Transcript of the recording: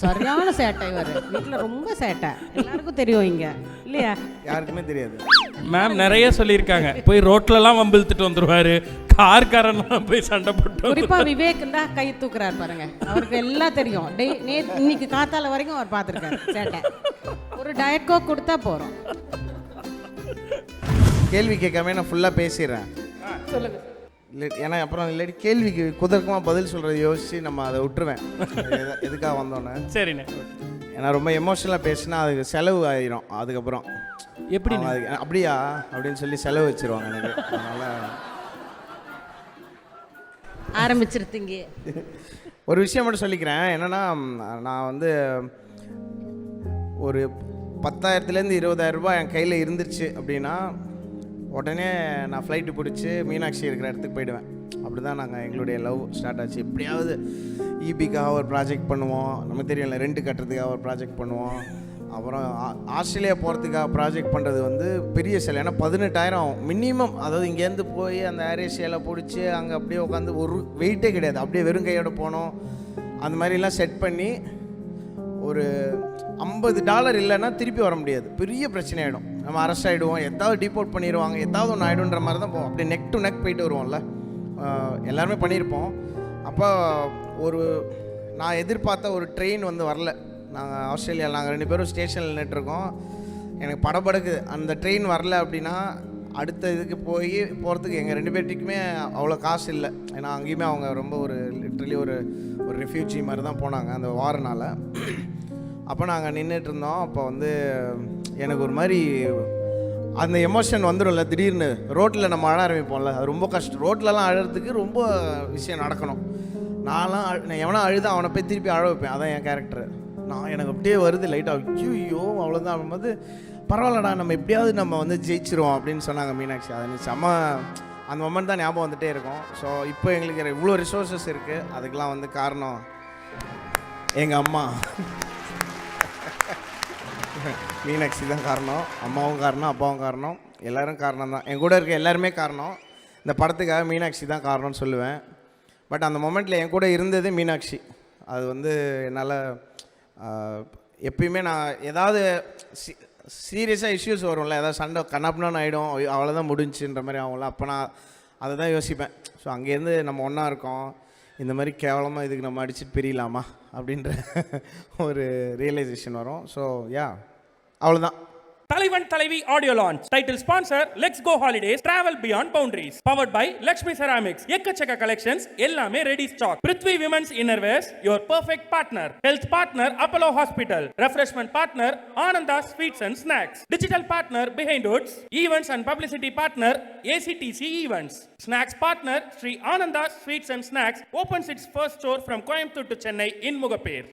சரியான சேட்டை இவர். வீட்டில் ரொம்ப சேட்டை, எல்லாருக்கும் தெரியும் இங்க இல்லையா? யாருக்குமே தெரியாது. மேம் நிறைய சொல்லியிருக்காங்க, போய் ரோட்லலாம் வம்பிழுத்துட்டு வந்துருவாரு, கார்காரன்லாம் போய் சண்டை போட்டு. குறிப்பா விவேக் தான் கை தூக்குறாரு பாருங்க, அவருக்கு எல்லாம் தெரியும். இன்னைக்கு காத்தால வரைக்கும் அவர் பார்த்துருக்காரு சேட்டை. ஒரு டயட் கோக் கொடுத்தா போறோம். கேள்வி கேட்காம நான் ஃபுல்லாக பேசிடுறேன். சொல்லுங்க. இல்லை, ஏன்னா அப்புறம் இல்லாட்டி கேள்விக்கு குதர்க்கமாக பதில் சொல்கிறத யோசித்து நம்ம அதை விட்டுருவேன். எதுக்காக வந்தோன்னே. சரிண்ணே. ஏன்னா ரொம்ப எமோஷனலாக பேசினா அதுக்கு செலவு ஆயிரும். அதுக்கப்புறம் எப்படி அப்படியா அப்படின்னு சொல்லி செலவு வச்சிருவாங்க எனக்கு. அதனால் ஆரம்பிச்சிருத்தீங்க. ஒரு விஷயம் மட்டும் சொல்லிக்கிறேன். என்னென்னா, நான் வந்து ஒரு 10,000 20,000 ரூபாய் என் கையில் இருந்துச்சு அப்படின்னா உடனே நான் ஃப்ளைட்டு பிடிச்சி மீனாட்சி இருக்கிற இடத்துக்கு போயிடுவேன். அப்படி தான் நாங்கள் எங்களுடைய லவ் ஸ்டார்ட் ஆச்சு. எப்படியாவது ஈபிக்காக ஒரு ப்ராஜெக்ட் பண்ணுவோம், நமக்கு தெரியல, ரெண்ட் கட்டுறதுக்காக ஒரு ப்ராஜெக்ட் பண்ணுவோம். அப்புறம் ஆஸ்திரேலியா போகிறதுக்காக ப்ராஜெக்ட் பண்ணுறது வந்து பெரிய செலவு. ஏன்னா 18,000 மினிமம். அதாவது இங்கேருந்து போய் அந்த ஏர் ஏஷியாவில் பிடிச்சி அங்கே அப்படியே உட்காந்து ஒரு வெயிட்டே கிடையாது, அப்படியே வெறும் கையோடு போனோம். அந்த மாதிரிலாம் செட் பண்ணி ஒரு $50 இல்லைன்னா திருப்பி வர முடியாது, பெரிய பிரச்சனை ஆகிடும். நம்ம அரெஸ்ட் ஆகிடுவோம், எதாவது டிபோர்ட் பண்ணிடுவாங்க, எதாவது ஒன்று ஆகிடுன்ற மாதிரி தான் போவோம். அப்படியே நெக் டு நெக் போயிட்டு வருவோம்ல, எல்லாருமே பண்ணியிருப்போம். அப்போ நான் எதிர்பார்த்த ஒரு ட்ரெயின் வந்து வரல. நாங்கள் ஆஸ்திரேலியாவில் நாங்கள் 2 பேரும் ஸ்டேஷனில் நின்றுட்டுருக்கோம். எனக்கு படபடுக்குது. அந்த ட்ரெயின் வரல அப்படின்னா அடுத்த இதுக்கு போகிறதுக்கு எங்கள் 2 பேர்த்துக்குமே அவ்வளோ காசு இல்லை. ஏன்னா அங்கேயுமே அவங்க ரொம்ப ஒரு லிட்ரலி ஒரு ரெஃப்யூஜி மாதிரி தான் போனாங்க அந்த வாரனால். அப்போ நாங்கள் நின்றுட்டு இருந்தோம். அப்போ வந்து எனக்கு ஒரு மாதிரி அந்த எமோஷன் வந்துடும்ல திடீர்னு. ரோட்டில் நம்ம அழ ஆரம்பிப்போம்ல, அது ரொம்ப கஷ்டம். ரோட்லலாம் அழகிறதுக்கு ரொம்ப விஷயம் நடக்கணும். நான் எவனா அழுதான் அவனை போய் திருப்பி அழ வைப்பேன். அதான் என் கேரக்டர். எனக்கு அப்படியே வருது லைட்டாக, ஐயோ அவ்வளோதான். அப்படின்போது பரவாயில்லடா, நம்ம எப்படியாவது நம்ம வந்து ஜெயிச்சிருவோம் அப்படின்னு சொன்னாங்க மீனாட்சி. அது செம்ம, அந்த மொமெண்ட் தான் ஞாபகம் வந்துகிட்டே இருக்கும். ஸோ இப்போ எங்களுக்கு இவ்வளோ ரிசோர்ஸஸ் இருக்குது. அதுக்கெலாம் வந்து காரணம் எங்கள் அம்மா மீனாட்சி தான் காரணம். அம்மாவும் காரணம், அப்பாவும் காரணம், எல்லோரும் காரணம் தான். என் கூட இருக்க எல்லாருமே காரணம். இந்த படத்துக்காக மீனாட்சி தான் காரணம்னு சொல்லுவேன். பட் அந்த மொமெண்ட்டில் என் கூட இருந்தது மீனாட்சி. அது வந்து என்னால் எப்பயுமே நான் ஏதாவது சீரியஸாக இஷ்யூஸ் வரும்ல, ஏதாவது சண்டை கண்ணாப்பினான்னு ஆகிடும், அவ்வளோதான் முடிஞ்சுன்ற மாதிரி ஆகும்ல. அப்போ நான் அதை தான் யோசிப்பேன். ஸோ அங்கேருந்து நம்ம ஒன்றா இருக்கோம், இந்த மாதிரி கேவலமாக இதுக்கு நம்ம அடிச்சுட்டு பிரியலாமா அப்படின்ற ஒரு ரியலைசேஷன் வரும். ஸோ அவ்வளோதான். Thalaivan Thalaivi audio launch. Title sponsor let's go holidays travel beyond boundaries. Powered by Lakshmi ceramics. எக்கச்சக்க கலெக்ஷன்ஸ், எல்லாமே ready stock. Prithvi women's innerwears, your perfect partner. Health partner Apollo hospital. Refreshment partner Ananda sweets and snacks. Digital partner Behindwoods. Events and publicity partner ACDC events. Snacks partner Sri Ananda sweets and snacks opens its first store from Coimbatore to Chennai in Mugapere.